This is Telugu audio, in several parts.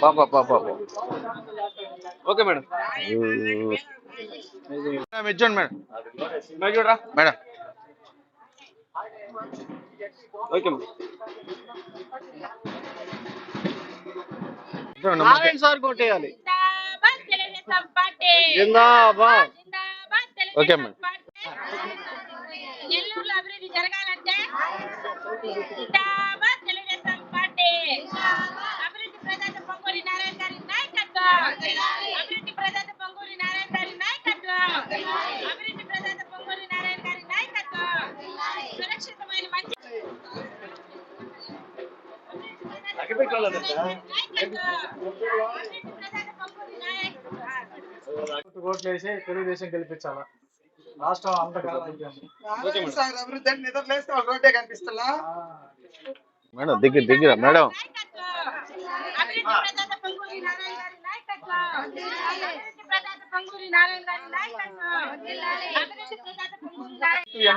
పాప పాప ఓకే మేడం ఇచ్చోండి మేడం చూడరా మేడం ఓకే నారాయణ సార్ కొట్టేయాలి ఓకే మేడం నెల్లూరులో అభివృద్ధి జరగాలంటే తెలుగుదేశం పార్టీ అభివృద్ధి ప్రదాత పొంగూరి నారాయణ గారి నాయకత్వం అభివృద్ధి ప్రదాత పొంగూరి నారాయణ గారి నాయకత్వం అభివృద్ధి ప్రదాత పొంగూరి నారాయణ గారి నాయకత్వం సురక్షితమైన మంచి ఓట్లు వేసి తెలుగుదేశం గెలిపించాలా రాష్ట్రం అంతా అభివృద్ధి నిద్రలేస్తే వాళ్ళు రోడ్డే కనిపిస్తున్నా మేడం దగ్గర మేడం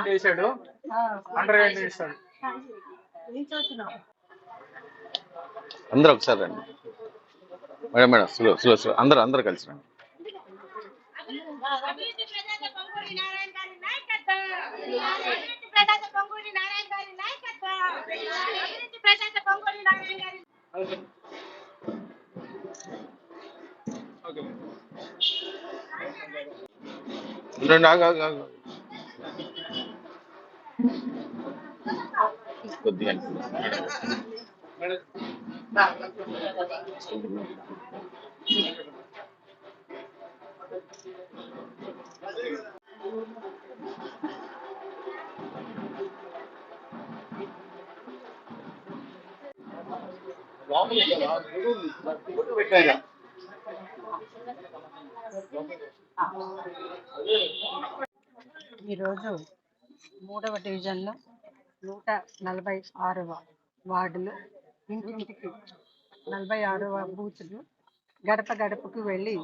వేసాడు అండర్ వేసాడు అందరూ ఒకసారి రండి మేడం మేడం స్లో అందరూ కలిసి రండి కొద్దిగా ఈరోజు 3వ డివిజన్లో 146వ వార్డులు ఇంటింటికి 46వ బూత్లు గడప గడపకు వెళ్ళి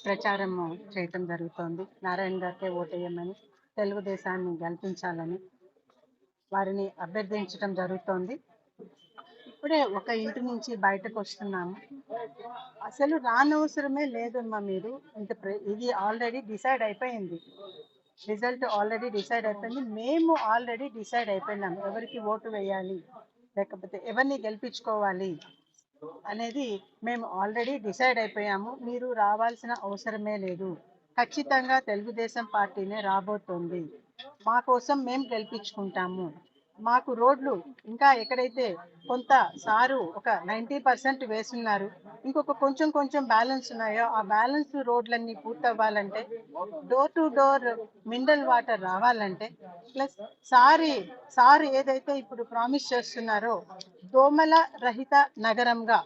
ప్రచారం చేయటం జరుగుతోంది. నారాయణ గారికే ఓటేయమని, తెలుగుదేశాన్ని గెలిపించాలని వారిని అభ్యర్థించడం జరుగుతోంది. ఇప్పుడే ఒక ఇంటి నుంచి బయటకు వస్తున్నాము. అసలు రానవసరమే లేదమ్మా మీరు. ఇది ఆల్రెడీ డిసైడ్ అయిపోయింది. రిజల్ట్ ఆల్రెడీ డిసైడ్ అయిపోయింది. మేము ఆల్రెడీ డిసైడ్ అయిపోయినాము ఎవరికి ఓటు వేయాలి, లేకపోతే ఎవరిని గెలిపించుకోవాలి అనేది మేము ఆల్రెడీ డిసైడ్ అయిపోయాము. మీరు రావాల్సిన అవసరమే లేదు. ఖచ్చితంగా తెలుగుదేశం పార్టీనే రాబోతోంది. మా కోసం మేము గెలిపించుకుంటాము. మాకు రోడ్లు ఇంకా ఎక్కడైతే కొంత సారు ఒక 90% వేస్తున్నారు, ఇంకొక కొంచెం బ్యాలెన్స్ ఉన్నాయో ఆ బ్యాలెన్స్ రోడ్లన్నీ పూర్తవ్వాలంటే, door to door mineral water రావాలంటే, ప్లస్ సారు ఏదైతే ఇప్పుడు ప్రామిస్ చేస్తున్నారో దోమల రహిత నగరంగా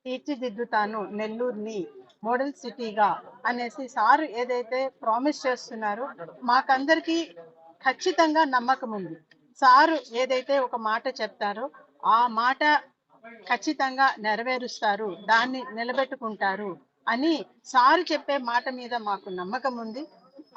తీర్చిదిద్దుతాను నెల్లూరుని మోడల్ సిటీగా అనేసి సారు ఏదైతే ప్రామిస్ చేస్తున్నారో మాకందరికీ ఖచ్చితంగా నమ్మకం ఉంది. సారు ఏదైతే ఒక మాట చెప్తారో ఆ మాట ఖచ్చితంగా నెరవేరుస్తారు, దాన్ని నిలబెట్టుకుంటారు అని సారు చెప్పే మాట మీద మాకు నమ్మకం ఉంది.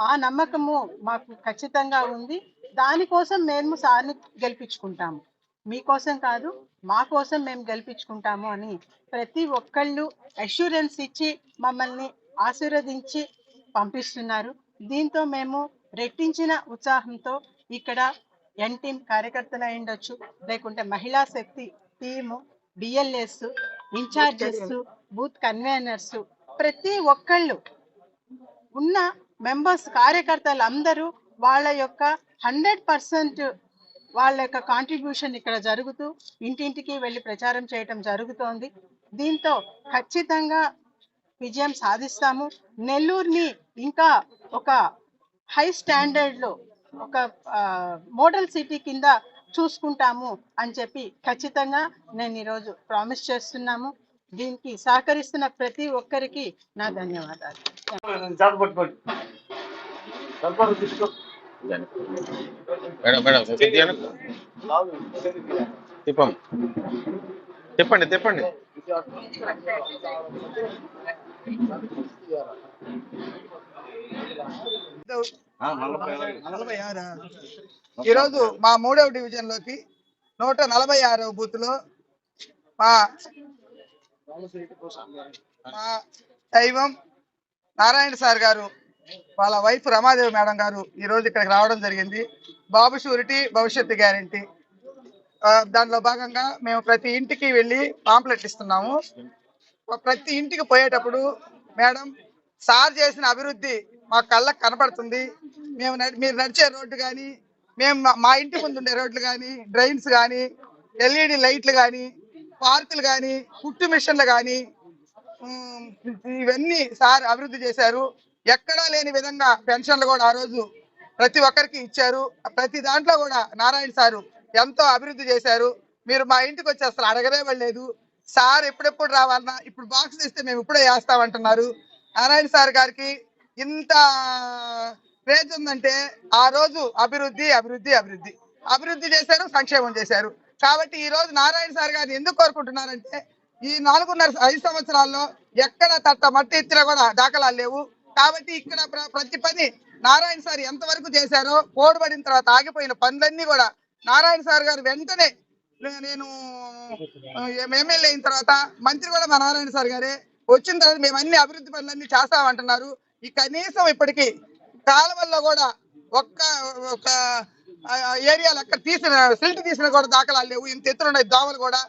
ఆ నమ్మకము మాకు ఖచ్చితంగా ఉంది. దానికోసం మేము సార్ని గెలిపించుకుంటాము. మీకోసం కాదు, మా కోసం మేము గెలిపించుకుంటాము అని ప్రతి ఒక్కళ్ళు అష్యూరెన్స్ ఇచ్చి మమ్మల్ని ఆశీర్వదించి పంపిస్తున్నారు. దీంతో మేము రెట్టించిన ఉత్సాహంతో ఇక్కడ ఎన్ టీం కార్యకర్తలు అయ్యుండొచ్చు, లేకుంటే మహిళా శక్తి team, BLS incharges, booth conveners, ప్రతి ఒక్కళ్ళు ఉన్న మెంబర్స్ కార్యకర్తలు అందరూ వాళ్ళ యొక్క 100% వాళ్ళ యొక్క కాంట్రిబ్యూషన్ ఇక్కడ జరుగుతూ ఇంటింటికి వెళ్ళి ప్రచారం చేయటం జరుగుతోంది. దీంతో ఖచ్చితంగా విజయం సాధిస్తాము. నెల్లూరుని ఇంకా ఒక హై స్టాండర్డ్లో ఒక మోడల్ సిటీ కింద చూసుకుంటాము అని చెప్పి ఖచ్చితంగా నేను ఈరోజు ప్రామిస్ చేస్తున్నాము. దీనికి సహకరిస్తున్న ప్రతి ఒక్కరికి నా ధన్యవాదాలు. మేడం మేడం దీపం తిప్పండి తిప్పండి. ఈరోజు మా 3వ డివిజన్ లోకి 146వ బూత్ లో మా దైవం నారాయణ సార్ గారు వాళ్ళ వైఫ్ రమాదేవి మేడం గారు ఈ రోజు ఇక్కడికి రావడం జరిగింది. బాబు షూరిటీ భవిష్యత్తు గ్యారంటీ దానిలో భాగంగా మేము ప్రతి ఇంటికి వెళ్ళి పాంప్లెట్ ఇస్తున్నాము. ప్రతి ఇంటికి పోయేటప్పుడు మేడం సార్ చేసిన అభివృద్ధి మా కళ్ళకు కనపడుతుంది. మీరు నడిచే రోడ్డు కానీ, మేము మా ఇంటి ముందు ఉండే రోడ్లు కానీ, డ్రైన్స్ కానీ, LED లైట్లు కానీ, పార్కులు కానీ, కుట్టు మిషన్లు కానీ ఇవన్నీ సార్ అభివృద్ధి చేశారు. ఎక్కడా లేని విధంగా పెన్షన్లు కూడా ఆ రోజు ప్రతి ఒక్కరికి ఇచ్చారు. ప్రతి దాంట్లో కూడా నారాయణ సారు ఎంతో అభివృద్ధి చేశారు. మీరు మా ఇంటికి వచ్చి అసలు అడగనే లేదు. సార్ ఎప్పుడెప్పుడు రావాలన్నా ఇప్పుడు బాక్స్ ఇస్తే మేము ఇప్పుడే వేస్తామంటున్నారు. నారాయణ సార్ గారికి ఇంత క్రేజ్ ఉందంటే ఆ రోజు అభివృద్ధి అభివృద్ధి అభివృద్ధి అభివృద్ధి చేశారు, సంక్షేమం చేశారు. కాబట్టి ఈ రోజు నారాయణ సార్ గారిని ఎందుకు కోరుకుంటున్నారంటే ఈ 4.5 సంవత్సరాల్లో ఎక్కడ తట్ట మట్టి ఎత్తినా కూడా దాఖలాలు లేవు. కాబట్టి ఇక్కడ ప్రతి పని నారాయణ సార్ ఎంతవరకు చేశారో, పోడుబడిన తర్వాత ఆగిపోయిన పనులన్నీ కూడా నారాయణ సార్ గారు వెంటనే, నేను ఎమ్మెల్యే అయిన తర్వాత మంత్రి కూడా మా నారాయణ సార్ గారే వచ్చిన తర్వాత మేము అన్ని అభివృద్ధి పనులన్నీ చేస్తామంటున్నారు. ఈ కనీసం ఇప్పటికీ కాలువల్లో కూడా ఒక ఏరియాలో ఎక్కడ సిల్ట్ తీసిన కూడా దాఖలాలు లేవు. ఇంత ఎత్తున ఉన్నాయి దోమలు కూడా.